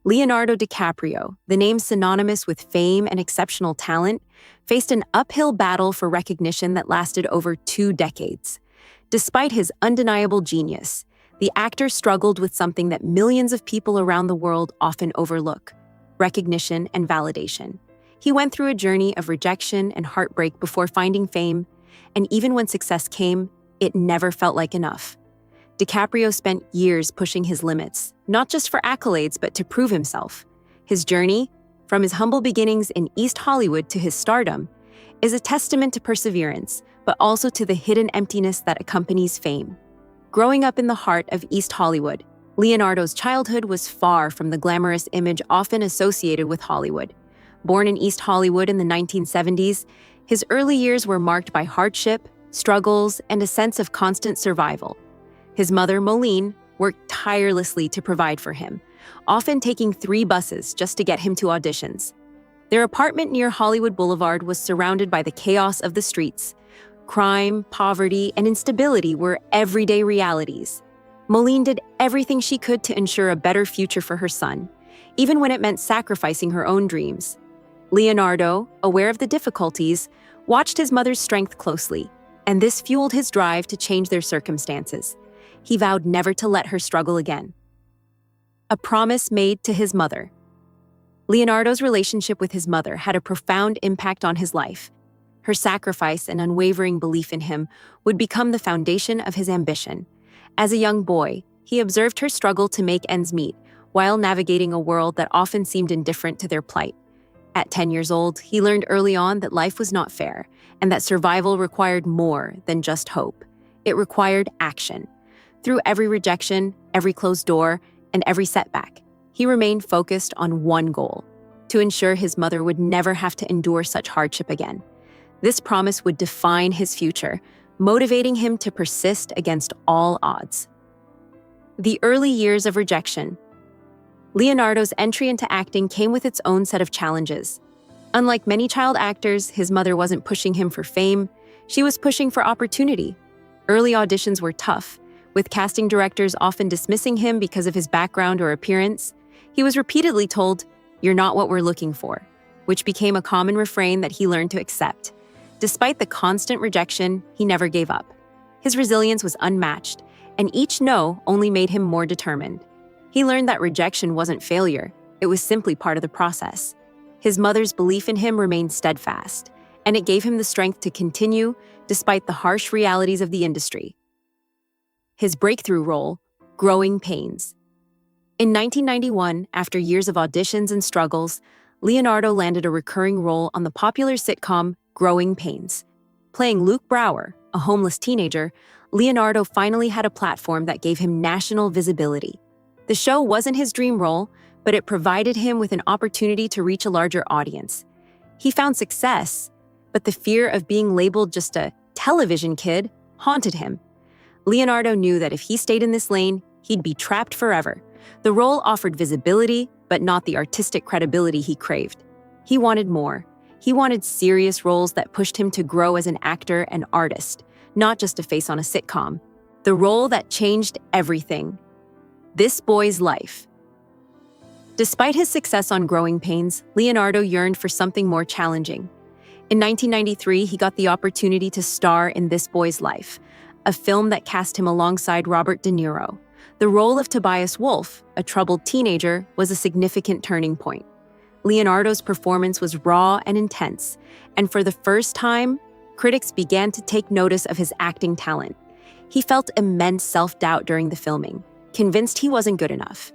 Leonardo DiCaprio, the name synonymous with fame and exceptional talent, faced an uphill battle for recognition that lasted over 2 decades. Despite his undeniable genius, the actor struggled with something that millions of people around the world often overlook: recognition and validation. He went through a journey of rejection and heartbreak before finding fame, and even when success came, it never felt like enough. DiCaprio spent years pushing his limits, not just for accolades, but to prove himself. His journey, from his humble beginnings in East Hollywood to his stardom, is a testament to perseverance, but also to the hidden emptiness that accompanies fame. Growing up in the heart of East Hollywood, Leonardo's childhood was far from the glamorous image often associated with Hollywood. Born in East Hollywood in the 1970s, his early years were marked by hardship, struggles, and a sense of constant survival. His mother, Moline, worked tirelessly to provide for him, often taking 3 buses just to get him to auditions. Their apartment near Hollywood Boulevard was surrounded by the chaos of the streets. Crime, poverty, and instability were everyday realities. Moline did everything she could to ensure a better future for her son, even when it meant sacrificing her own dreams. Leonardo, aware of the difficulties, watched his mother's strength closely, and this fueled his drive to change their circumstances. He vowed never to let her struggle again. A promise made to his mother. Leonardo's relationship with his mother had a profound impact on his life. Her sacrifice and unwavering belief in him would become the foundation of his ambition. As a young boy, he observed her struggle to make ends meet while navigating a world that often seemed indifferent to their plight. At 10 years old, he learned early on that life was not fair and that survival required more than just hope. It required action. Through every rejection, every closed door, and every setback, he remained focused on one goal: to ensure his mother would never have to endure such hardship again. This promise would define his future, motivating him to persist against all odds. The early years of rejection. Leonardo's entry into acting came with its own set of challenges. Unlike many child actors, his mother wasn't pushing him for fame, she was pushing for opportunity. Early auditions were tough, with casting directors often dismissing him because of his background or appearance. He was repeatedly told, "You're not what we're looking for," which became a common refrain that he learned to accept. Despite the constant rejection, he never gave up. His resilience was unmatched, and each no only made him more determined. He learned that rejection wasn't failure, it was simply part of the process. His mother's belief in him remained steadfast, and it gave him the strength to continue despite the harsh realities of the industry. His breakthrough role, Growing Pains. In 1991, after years of auditions and struggles, Leonardo landed a recurring role on the popular sitcom Growing Pains. Playing Luke Brower, a homeless teenager, Leonardo finally had a platform that gave him national visibility. The show wasn't his dream role, but it provided him with an opportunity to reach a larger audience. He found success, but the fear of being labeled just a television kid haunted him. Leonardo knew that if he stayed in this lane, he'd be trapped forever. The role offered visibility, but not the artistic credibility he craved. He wanted more. He wanted serious roles that pushed him to grow as an actor and artist, not just a face on a sitcom. The role that changed everything. This Boy's Life. Despite his success on Growing Pains, Leonardo yearned for something more challenging. In 1993, he got the opportunity to star in This Boy's Life, a film that cast him alongside Robert De Niro. The role of Tobias Wolff, a troubled teenager, was a significant turning point. Leonardo's performance was raw and intense, and for the first time, critics began to take notice of his acting talent. He felt immense self-doubt during the filming, convinced he wasn't good enough.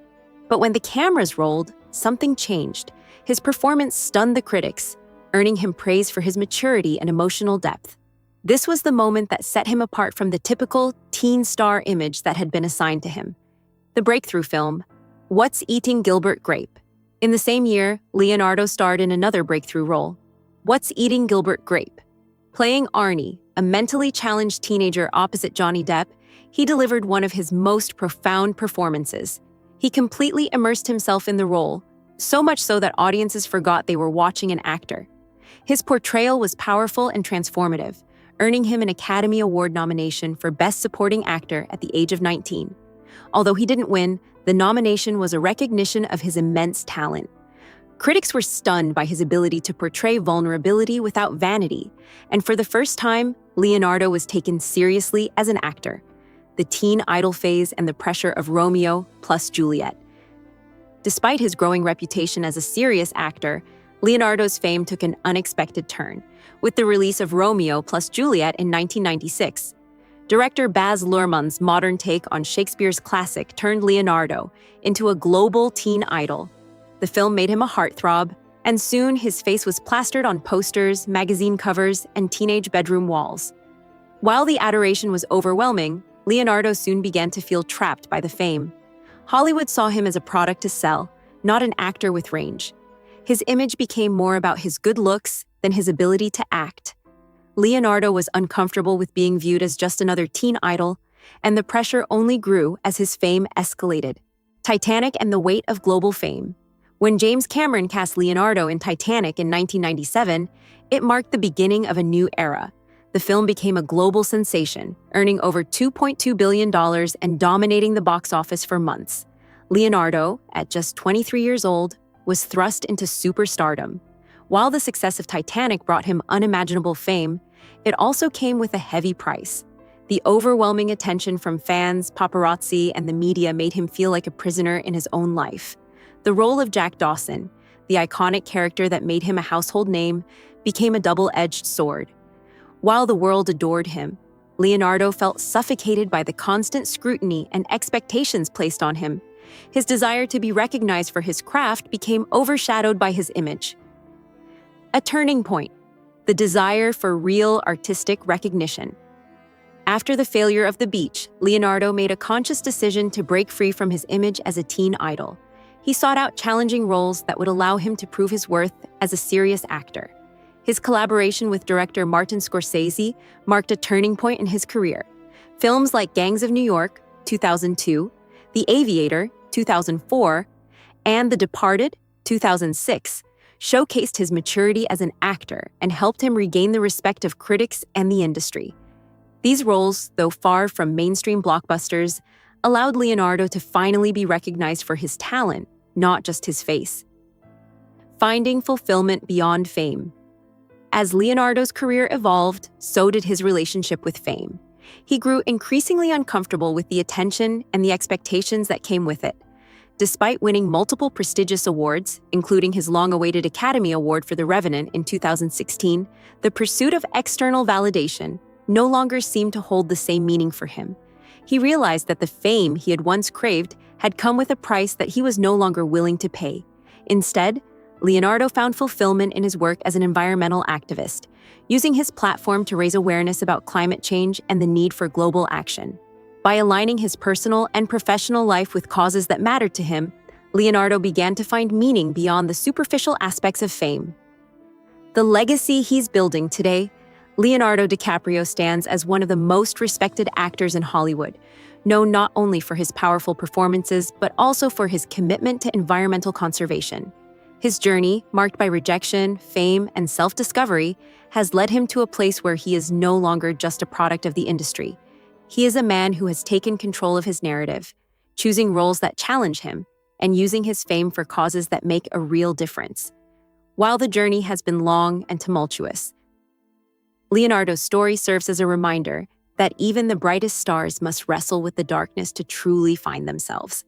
But when the cameras rolled, something changed. His performance stunned the critics, earning him praise for his maturity and emotional depth. This was the moment that set him apart from the typical teen star image that had been assigned to him. The breakthrough film, What's Eating Gilbert Grape? In the same year, Leonardo starred in another breakthrough role, What's Eating Gilbert Grape? Playing Arnie, a mentally challenged teenager opposite Johnny Depp, he delivered one of his most profound performances. He completely immersed himself in the role, so much so that audiences forgot they were watching an actor. His portrayal was powerful and transformative, earning him an Academy Award nomination for Best Supporting Actor at the age of 19. Although he didn't win, The nomination was a recognition of his immense talent. Critics were stunned by his ability to portray vulnerability without vanity, and for the first time, Leonardo was taken seriously as an actor. The teen idol phase and the pressure of Romeo plus Juliet. Despite his growing reputation as a serious actor, Leonardo's fame took an unexpected turn, with the release of Romeo plus Juliet in 1996. Director Baz Luhrmann's modern take on Shakespeare's classic turned Leonardo into a global teen idol. The film made him a heartthrob, and soon his face was plastered on posters, magazine covers, and teenage bedroom walls. While the adoration was overwhelming, Leonardo soon began to feel trapped by the fame. Hollywood saw him as a product to sell, not an actor with range. His image became more about his good looks than his ability to act. Leonardo was uncomfortable with being viewed as just another teen idol, and the pressure only grew as his fame escalated. Titanic and the weight of global fame. When James Cameron cast Leonardo in Titanic in 1997, it marked the beginning of a new era. The film became a global sensation, earning over $2.2 billion and dominating the box office for months. Leonardo, at just 23 years old, was thrust into superstardom. While the success of Titanic brought him unimaginable fame, it also came with a heavy price. The overwhelming attention from fans, paparazzi, and the media made him feel like a prisoner in his own life. The role of Jack Dawson, the iconic character that made him a household name, became a double-edged sword. While the world adored him, Leonardo felt suffocated by the constant scrutiny and expectations placed on him. His desire to be recognized for his craft became overshadowed by his image. A turning point. The desire for real artistic recognition. After the failure of The Beach, Leonardo made a conscious decision to break free from his image as a teen idol. He sought out challenging roles that would allow him to prove his worth as a serious actor. His collaboration with director Martin Scorsese marked a turning point in his career. Films like Gangs of New York, 2002, The Aviator, 2004, and The Departed, 2006, showcased his maturity as an actor and helped him regain the respect of critics and the industry. These roles, though far from mainstream blockbusters, allowed Leonardo to finally be recognized for his talent, not just his face. Finding fulfillment beyond fame. As Leonardo's career evolved, so did his relationship with fame. He grew increasingly uncomfortable with the attention and the expectations that came with it. Despite winning multiple prestigious awards, including his long-awaited Academy Award for The Revenant in 2016, the pursuit of external validation no longer seemed to hold the same meaning for him. He realized that the fame he had once craved had come with a price that he was no longer willing to pay. Instead, Leonardo found fulfillment in his work as an environmental activist, using his platform to raise awareness about climate change and the need for global action. By aligning his personal and professional life with causes that mattered to him, Leonardo began to find meaning beyond the superficial aspects of fame. The legacy he's building today. Leonardo DiCaprio stands as one of the most respected actors in Hollywood, known not only for his powerful performances, but also for his commitment to environmental conservation. His journey, marked by rejection, fame, and self-discovery, has led him to a place where he is no longer just a product of the industry. He is a man who has taken control of his narrative, choosing roles that challenge him, and using his fame for causes that make a real difference. While the journey has been long and tumultuous, Leonardo's story serves as a reminder that even the brightest stars must wrestle with the darkness to truly find themselves.